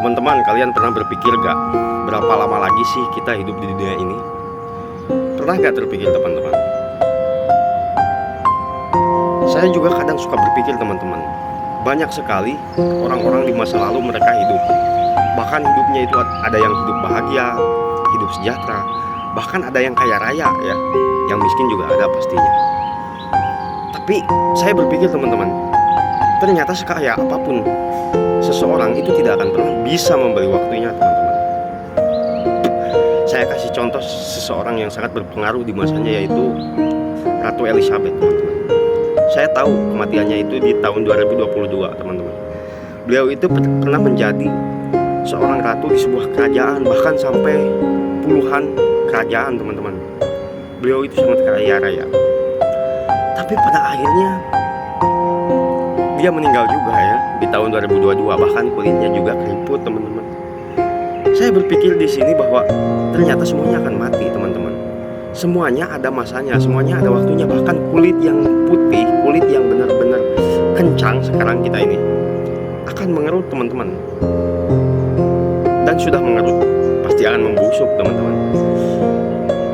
Teman-teman, kalian pernah berpikir gak berapa lama lagi sih kita hidup di dunia ini? Pernah gak terpikir teman-teman? Saya juga kadang suka berpikir teman-teman. Banyak sekali orang-orang di masa lalu mereka hidup. Bahkan hidupnya itu ada yang hidup bahagia, hidup sejahtera. Bahkan ada yang kaya raya ya. Yang miskin juga ada pastinya. Tapi saya berpikir teman-teman, ternyata sekaya apapun seseorang itu tidak akan pernah bisa membeli waktunya teman-teman. Saya kasih contoh seseorang yang sangat berpengaruh di masanya, yaitu Ratu Elizabeth teman-teman. Saya tahu kematiannya itu di tahun 2022 teman-teman. Beliau itu pernah menjadi seorang ratu di sebuah kerajaan, bahkan sampai puluhan kerajaan teman-teman. Beliau itu sangat kaya raya. Tapi pada akhirnya dia meninggal juga ya di tahun 2022, bahkan kulitnya juga keriput teman-teman. Saya berpikir di sini bahwa ternyata semuanya akan mati teman-teman. Semuanya ada masanya, semuanya ada waktunya. Bahkan kulit yang putih, kulit yang benar-benar kencang sekarang kita ini akan mengerut teman-teman. Dan sudah mengerut, pasti akan membusuk teman-teman.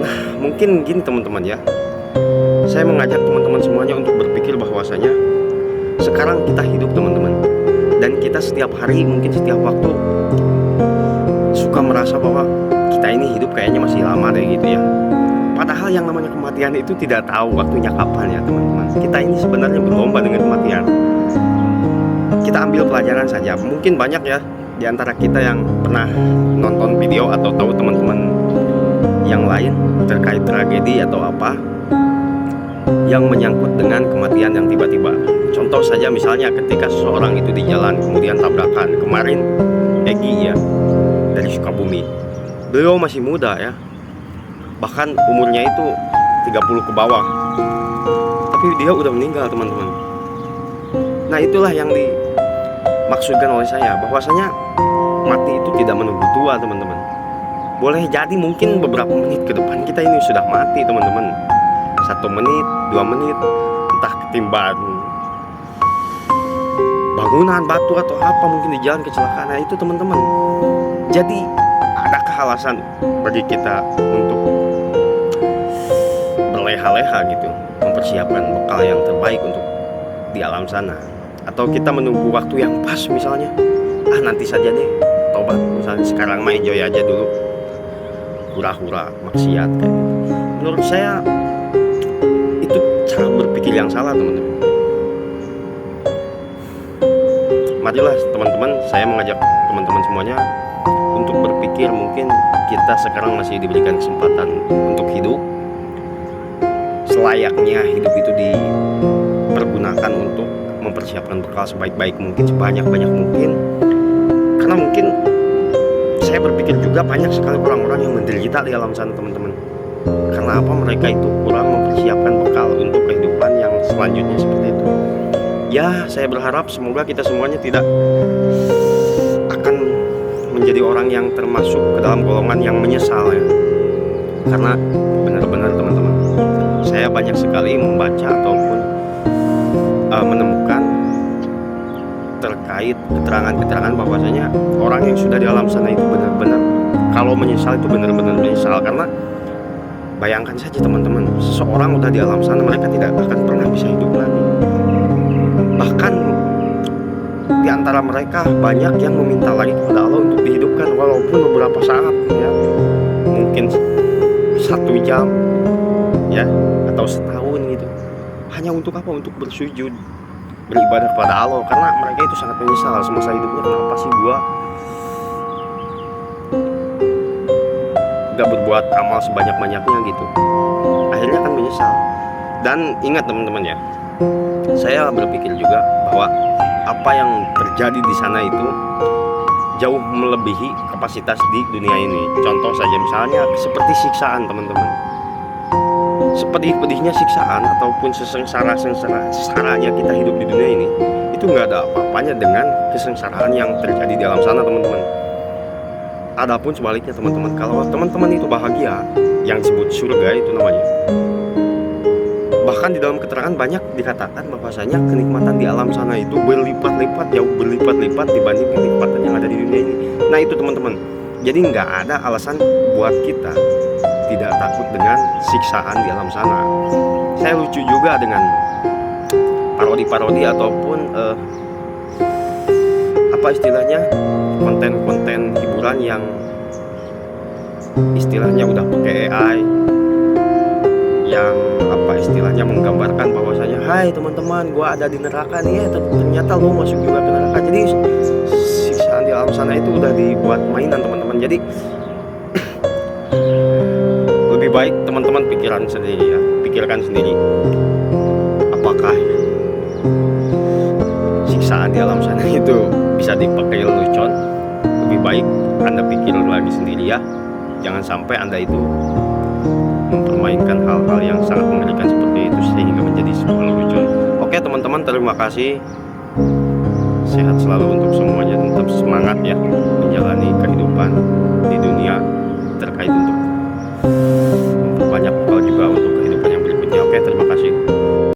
Nah, mungkin gini teman-teman ya. Saya mengajak teman-teman semuanya untuk berpikir bahwasanya sekarang kita hidup teman-teman, dan kita setiap hari, mungkin setiap waktu suka merasa bahwa kita ini hidup kayaknya masih lama deh gitu ya. Padahal yang namanya kematian itu tidak tahu waktunya kapan ya teman-teman. Kita ini sebenarnya berlomba dengan kematian. Kita ambil pelajaran saja. Mungkin banyak ya di antara kita yang pernah nonton video atau tahu teman-teman yang lain terkait tragedi atau apa yang menyangkut dengan kematian yang tiba-tiba. Contoh saja misalnya ketika seseorang itu di jalan kemudian tabrakan. Kemarin Egi ya dari Sukabumi. Beliau masih muda ya. Bahkan umurnya itu 30 ke bawah. Tapi dia udah meninggal teman-teman. Nah, itulah yang dimaksudkan oleh saya, bahwasanya mati itu tidak menunggu tua teman-teman. Boleh jadi mungkin beberapa menit ke depan kita ini sudah mati teman-teman. 1 menit, 2 menit, entah ketimban bangunan, batu atau apa, mungkin di jalan kecelakaan. Nah, itu teman-teman. Jadi adakah alasan bagi kita untuk berleha-leha gitu, mempersiapkan bekal yang terbaik untuk di alam sana? Atau kita menunggu waktu yang pas misalnya, nanti saja deh tobat, misalnya sekarang mah enjoy aja dulu, hura-hura maksiat kayak gitu. Menurut saya itu cara berpikir yang salah teman-teman. Marilah teman-teman, saya mengajak teman-teman semuanya untuk berpikir, mungkin kita sekarang masih diberikan kesempatan untuk hidup. Selayaknya hidup itu dipergunakan untuk mempersiapkan bekal sebaik-baik mungkin, sebanyak-banyak mungkin. Karena mungkin saya berpikir juga banyak sekali orang-orang yang menderita di alam sana teman-teman. Karena apa? Mereka itu kurang mempersiapkan bekal untuk kehidupan yang selanjutnya seperti itu. Ya, saya berharap semoga kita semuanya tidak akan menjadi orang yang termasuk ke dalam golongan yang menyesal ya. Karena benar-benar teman-teman, saya banyak sekali membaca ataupun menemukan terkait keterangan-keterangan bahwasanya orang yang sudah di alam sana itu benar-benar, kalau menyesal itu benar-benar menyesal. Karena bayangkan saja teman-teman, seseorang udah di alam sana, mereka tidak akan pernah bisa hidup lagi. Bahkan di antara mereka banyak yang meminta lagi kepada Allah untuk dihidupkan walaupun beberapa saat ya, mungkin 1 jam ya, atau setahun gitu. Hanya untuk apa? Untuk bersujud, beribadah kepada Allah. Karena mereka itu sangat menyesal semasa hidupnya, kenapa sih gua gak berbuat amal sebanyak-banyaknya gitu. Akhirnya kan menyesal. Dan ingat teman-teman ya, saya berpikir juga bahwa apa yang terjadi di sana itu jauh melebihi kapasitas di dunia ini. Contoh saja misalnya seperti siksaan teman-teman. Sepedih-pedihnya siksaan ataupun sengsara-sengsaranya kita hidup di dunia ini, itu nggak ada apa-apanya dengan kesengsaraan yang terjadi di alam sana teman-teman. Adapun sebaliknya teman-teman, kalau teman-teman itu bahagia, yang disebut surga itu namanya. Bahkan di dalam keterangan banyak dikatakan bahwasanya kenikmatan di alam sana itu berlipat-lipat, jauh berlipat-lipat dibanding kenikmatan yang ada di dunia ini. Nah itu teman-teman, jadi nggak ada alasan buat kita tidak takut dengan siksaan di alam sana. Saya lucu juga dengan parodi-parodi ataupun apa istilahnya, konten-konten hiburan yang istilahnya udah pakai AI, yang apa istilahnya menggambarkan bahwasanya, hai teman-teman, gua ada di neraka nih ya, ternyata lo masuk juga ke neraka. Jadi siksaan di alam sana itu udah dibuat mainan teman-teman. Jadi lebih baik teman-teman pikirkan sendiri, apakah siksaan di alam sana itu bisa dipakai lelucon. Lebih baik Anda pikir lagi sendiri ya, jangan sampai Anda itu mempermainkan hal-hal yang sangat mengerikan seperti itu sehingga menjadi sebuah lelucon. Oke teman-teman, terima kasih, sehat selalu untuk semuanya, tetap semangat ya menjalani